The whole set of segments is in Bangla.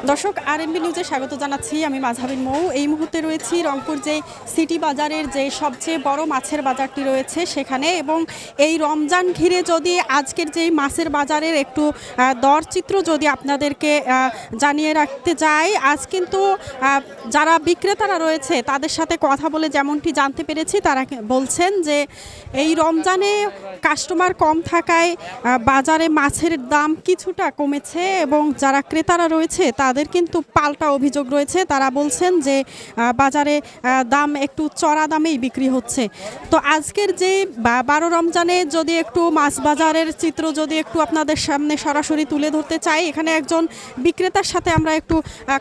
দর্শক আরএমবি নিউজে স্বাগত জানাচ্ছি। আমি মাঝহাবিন মৌ। এই মুহূর্তে রয়েছি রংপুর যে সিটি বাজারের যে সবচেয়ে বড় মাছের বাজারটি রয়েছে সেখানে, এবং এই রমজান ঘিরে যদি আজকের যেই মাছের বাজারের একটু দরচিত্র যদি আপনাদেরকে জানিয়ে রাখতে যাই, আজ কিন্তু যারা বিক্রেতারা রয়েছে তাদের সাথে কথা বলে যেমনটি জানতে পেরেছি, তারা বলছেন যে এই রমজানে কাস্টমার কম থাকায় বাজারে মাছের দাম কিছুটা কমেছে, এবং যারা ক্রেতারা রয়েছে তাদের কিন্তু পাল্টা অভিযোগ রয়েছে। তারা বলছেন যে বাজারে দাম একটু চড়া দামেই বিক্রি হচ্ছে। তো আজকের যে 12 রমজানে যদি একটু মাছ বাজারের চিত্র যদি একটু আপনাদের সামনে সরাসরি তুলে ধরতে চাই, এখানে একজন বিক্রেতার সাথে আমরা একটু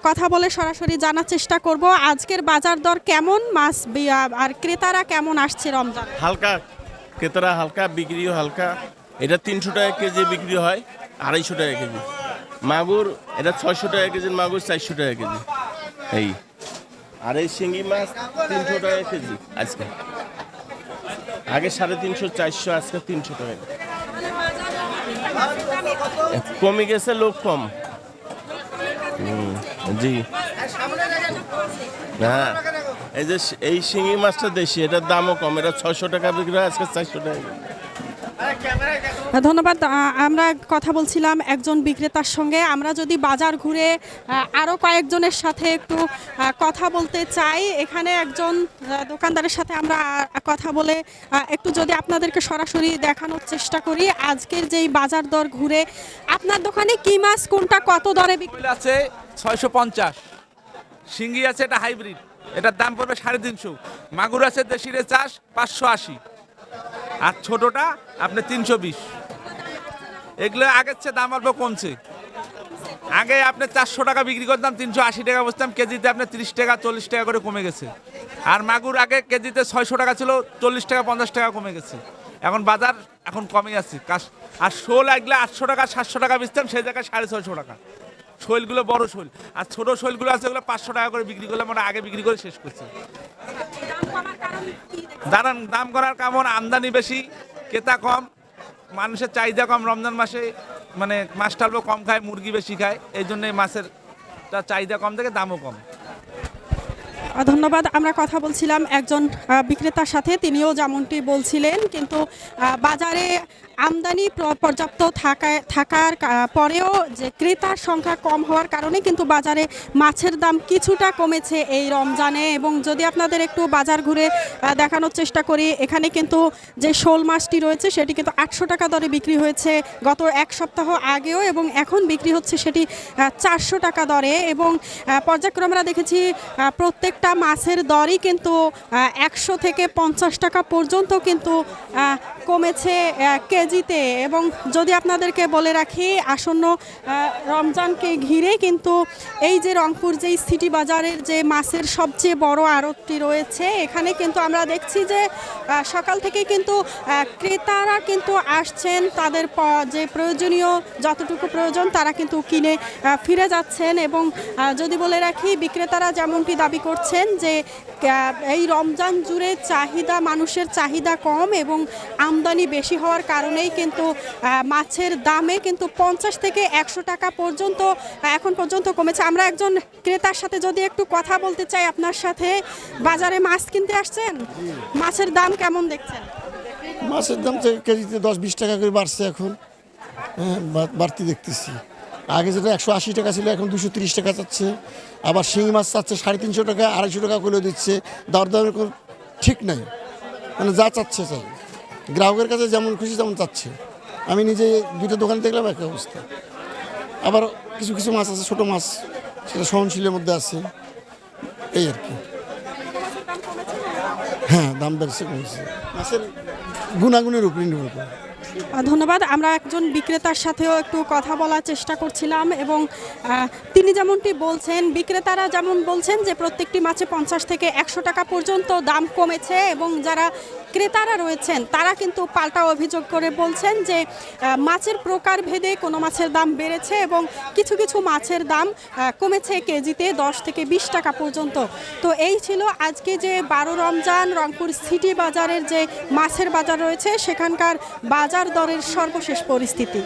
কথা বলে সরাসরি জানার চেষ্টা করব আজকের বাজার দর কেমন, মাছ আর ক্রেতারা কেমন আসছে রমজান। হালকা ক্রেতারা হালকা, বিক্রিও হালকা। এটা 300 টাকা কেজি বিক্রি হয়, 250 টাকা কেজি। মাগুর এটা 600 টাকা কেজি, মাগুর 400 টাকা কেজি। এই আর এই শিঙ্গি মাছ 300 টাকা কেজি আজকে, আগে 350 400, আজকে 300 টাকা। কমে গেছে, লোক কম। জি হ্যাঁ, এই যে এই শিঙি মাছটা দেশি, এটার দামও কম। এটা 600 টাকা বিক্রি হয়, আজকে 400 টাকা। ধন্যবাদ। আমরা কথা বলছিলাম একজন বিক্রেতার সঙ্গে। আমরা যদি বাজার ঘুরে আরও কয়েকজনের সাথে একটু কথা বলতে চাই, এখানে একজন দোকানদারের সাথে আমরা কথা বলে একটু যদি আপনাদেরকে সরাসরি দেখানোর চেষ্টা করি আজকের যেই বাজার দর ঘুরে। আপনার দোকানে কি মাছ কোনটা কত দরে বিক্রি আছে? 650। শিঙ্গি আছে, এটা হাইব্রিড, এটার দাম পড়বে 350। মাগুর আছে দেশিরে চাষ 580, আর ছোটটা আপনি 320। এগুলো আগের চেয়ে দাম অল্প কমছে। আগে আপনি 400 টাকা বিক্রি করতাম, 380 টাকা বসতাম, কেজিতে আপনি 30 টাকা 40 টাকা করে কমে গেছে। আর মাগুর আগে কেজিতে 600 টাকা ছিল, 40 টাকা 50 টাকা কমে গেছে। এখন বাজার এখন কমে যাচ্ছে। আর শোল এগুলো 800 টাকা 700 টাকা বেচতাম, সেই জায়গায় 650 টাকা। শৈলগুলো বড় শৈল, আর ছোট শৈলগুলো আছে ওগুলো 500 টাকা করে বিক্রি করলে আমরা আগে বিক্রি করে শেষ করছি। দাম করার কারণ আমদানি বেশি, ক্রেতা কম, মানুষের চাহিদা কম। রমজান মাসে মানে মাছটা অল্প কম খায়, মুরগি বেশি খায়, এই জন্য মাছের চাহিদা কম থেকে দামও কম। ধন্যবাদ। আমরা কথা বলছিলাম একজন বিক্রেতার সাথে, তিনিও যেমনটি বলছিলেন, কিন্তু বাজারে আমদানি পর্যাপ্ত থাকার পরেও যে ক্রেতার সংখ্যা কম হওয়ার কারণে কিন্তু বাজারে মাছের দাম কিছুটা কমেছে এই রমজানে। এবং যদি আপনাদের একটু বাজার ঘুরে দেখানোর চেষ্টা করি, এখানে কিন্তু যে শোল মাছটি রয়েছে সেটি কিন্তু 800 টাকা দরে বিক্রি হয়েছে গত এক সপ্তাহ আগেও, এবং এখন বিক্রি হচ্ছে সেটি 400 টাকা দরে। এবং পর্যায়ক্রমে আমরা দেখেছি প্রত্যেকটা মাছের দরই কিন্তু 100 থেকে 50 টাকা পর্যন্ত কিন্তু কমেছে কেজিতে। এবং যদি আপনাদেরকে বলে রাখি, আসন্ন রমজানকে ঘিরে কিন্তু এই যে রংপুর যেই সিটি বাজারের যে মাছের সবচেয়ে বড় আড়তটি রয়েছে, এখানে কিন্তু আমরা দেখছি যে সকাল থেকে কিন্তু ক্রেতারা কিন্তু আসছেন, তাদের যে প্রয়োজনীয় যতটুকু প্রয়োজন তারা কিন্তু কিনে ফিরে যাচ্ছেন। এবং যদি বলে রাখি, বিক্রেতারা যেমনটি দাবি করছেন যে এই রমজান জুড়ে মানুষের চাহিদা কম এবং আমদানি বেশি হওয়ার কারণেই কিন্তু মাছের দামে কিন্তু 50 থেকে 100 টাকা পর্যন্ত এখন পর্যন্ত কমেছে। আমরা একজন ক্রেতার সাথে যদি একটু কথা বলতে চাই আপনার সাথে, বাজারে মাছ কিনতে আসছেন, মাছের দাম কেমন দেখছেন? মাছের দাম তো কেজিতে 10-20 টাকা করে বাড়ছে, এখন বাড়তি দেখতেছি। আগে যেটা 180 টাকা ছিল, এখন 230 টাকা চাচ্ছে। আবার শিঙি মাছ চাচ্ছে 350 টাকা, 250 টাকা করে দিচ্ছে। দরদামের কোনো ঠিক নাই, মানে যা চাচ্ছে চাই, গ্রাহকের কাছে যেমন খুশি তেমন চাচ্ছে। আমি নিজে 2টা দোকান দেখলাম, একই অবস্থা। আবার কিছু কিছু মাছ আছে, ছোটো মাছ, সেটা সহনশীলের মধ্যে আছে, এই আর কি। হ্যাঁ, দাম বেড়েছে, কমেছে, মাছের গুণাগুণের উপর নির্ভর করে। ধন্যবাদ। আমরা একজন বিক্রেতার সাথেও একটু কথা বলার চেষ্টা করছিলাম, এবং তিনি যেমনটি বলছেন, বিক্রেতারা যেমন বলছেন যে প্রত্যেকটি মাছে 50 থেকে 100 টাকা পর্যন্ত দাম কমেছে। এবং যারা ক্রেতারা রয়েছেন তারা কিন্তু পাল্টা অভিযোগ করে বলছেন যে মাছের প্রকার ভেদে কোনো মাছের দাম বেড়েছে এবং কিছু কিছু মাছের দাম কমেছে কেজিতে 10 থেকে 20 টাকা পর্যন্ত। তো এই ছিল আজকে যে 12 রমজান রংপুর সিটি বাজারের যে মাছের বাজার রয়েছে সেখানকার বাজার দরের সর্বশেষ পরিস্থিতি।